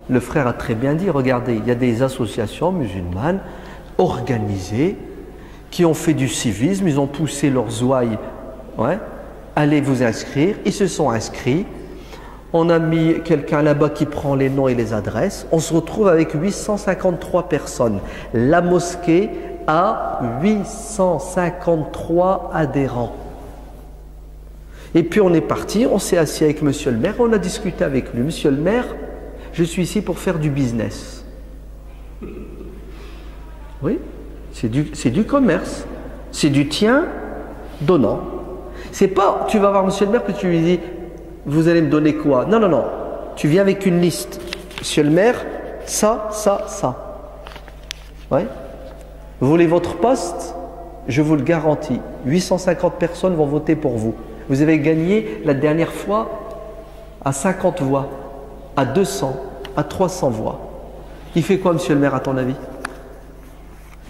Le frère a très bien dit, regardez, il y a des associations musulmanes organisées qui ont fait du civisme, ils ont poussé leurs ouailles, ouais, allez vous inscrire, ils se sont inscrits, on a mis quelqu'un là-bas qui prend les noms et les adresses, on se retrouve avec 853 personnes. La mosquée a 853 adhérents. Et puis on est parti, on s'est assis avec monsieur le maire, on a discuté avec lui. Monsieur le maire, je suis ici pour faire du business. Oui, c'est du commerce, c'est du tien donnant. C'est pas, tu vas voir monsieur le maire, puis tu lui dis, vous allez me donner quoi? Non, non, non, tu viens avec une liste. Monsieur le maire, ça, ça, ça. Oui. Vous voulez votre poste? Je vous le garantis, 850 personnes vont voter pour vous. Vous avez gagné la dernière fois à 50 voix, à 200, à 300 voix. Il fait quoi, monsieur le maire, à ton avis?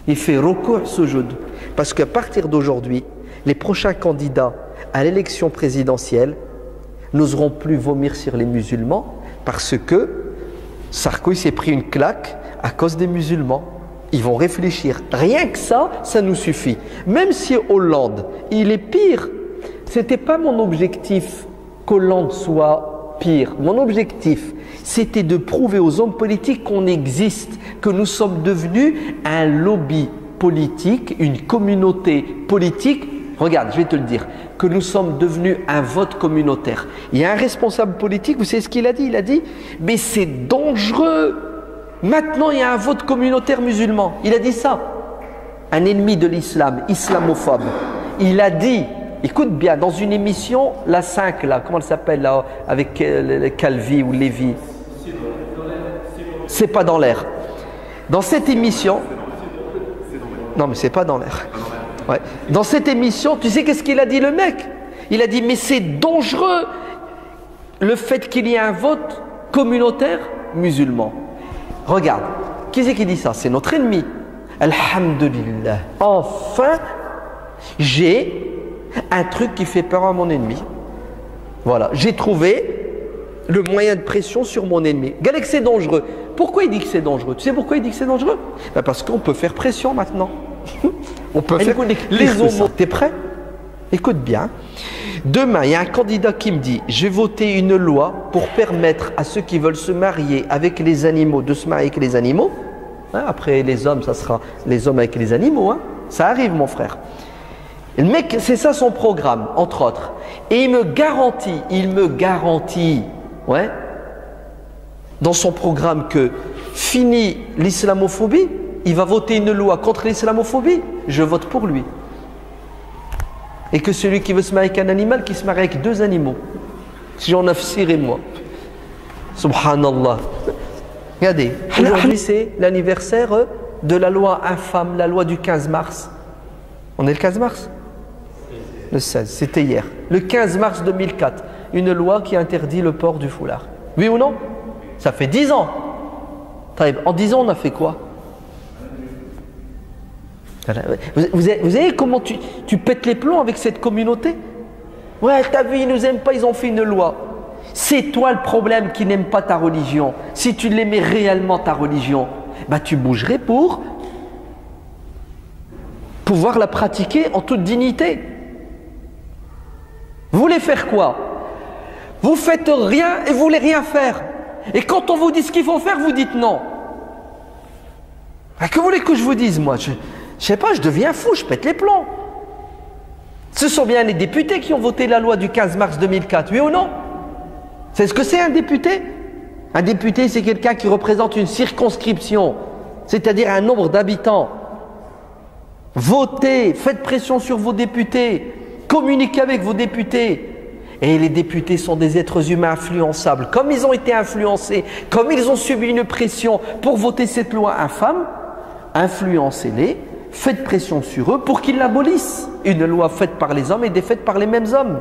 Il fait recours sujud. Parce qu'à partir d'aujourd'hui, les prochains candidats à l'élection présidentielle n'oseront plus vomir sur les musulmans parce que Sarkozy s'est pris une claque à cause des musulmans. Ils vont réfléchir. Rien que ça, ça nous suffit. Même si Hollande, il est pire. C'était pas mon objectif qu'Hollande soit pire. Mon objectif, c'était de prouver aux hommes politiques qu'on existe, que nous sommes devenus un lobby politique, une communauté politique. Regarde, je vais te le dire, que nous sommes devenus un vote communautaire. Il y a un responsable politique, vous savez ce qu'il a dit? Il a dit, mais c'est dangereux. Maintenant, il y a un vote communautaire musulman. Il a dit ça. Un ennemi de l'islam, islamophobe. Il a dit, écoute bien, dans une émission, la 5, là, comment elle s'appelle, là, avec Calvi ou Lévy? C'est pas dans l'air. Dans cette émission, non, mais c'est pas dans l'air. Ouais. Dans cette émission, tu sais qu'est-ce qu'il a dit le mec? Il a dit, mais c'est dangereux le fait qu'il y ait un vote communautaire musulman. Regarde, qui c'est qui dit ça? C'est notre ennemi. Alhamdulillah. Enfin, j'ai un truc qui fait peur à mon ennemi. Voilà, j'ai trouvé le moyen de pression sur mon ennemi. Regarde que c'est dangereux. Pourquoi il dit que c'est dangereux? Tu sais pourquoi il dit que c'est dangereux? Ben parce qu'on peut faire pression maintenant. On peut faire les homos. T'es prêt? Écoute bien. Demain, il y a un candidat qui me dit, je vais voter une loi pour permettre à ceux qui veulent se marier avec les animaux de se marier avec les animaux. Hein, après les hommes, ça sera les hommes avec les animaux. Hein. Ça arrive, mon frère. Le mec, c'est ça son programme, entre autres. Et il me garantit, ouais, dans son programme que fini l'islamophobie, il va voter une loi contre l'islamophobie. Je vote pour lui. Et que celui qui veut se marier avec un animal, qui se marie avec 2 animaux. Si j'en afsire et moi. Subhanallah. Regardez, aujourd'hui c'est l'anniversaire de la loi infâme, la loi du 15 mars. On est le 15 mars? Le 16, c'était hier. Le 15 mars 2004, une loi qui interdit le port du foulard. Oui ou non? Ça fait 10 ans. En 10 ans, on a fait quoi? Vous savez comment tu pètes les plombs avec cette communauté? Ouais, t'as vu, ils nous aiment pas, ils ont fait une loi. C'est toi le problème qui n'aime pas ta religion. Si tu l'aimais réellement ta religion, bah tu bougerais pour pouvoir la pratiquer en toute dignité. Vous voulez faire quoi? Vous faites rien et vous voulez rien faire. Et quand on vous dit ce qu'il faut faire, vous dites non. Que voulez que je vous dise, moi? Je sais pas, je deviens fou, je pète les plombs. Ce sont bien les députés qui ont voté la loi du 15 mars 2004, oui ou non? C'est ce que c'est un député? Un député, c'est quelqu'un qui représente une circonscription, c'est-à-dire un nombre d'habitants. Votez, faites pression sur vos députés, communiquez avec vos députés. Et les députés sont des êtres humains influençables. Comme ils ont été influencés, comme ils ont subi une pression pour voter cette loi infâme, influencez-les, faites pression sur eux pour qu'ils l'abolissent. Une loi faite par les hommes et défaite par les mêmes hommes.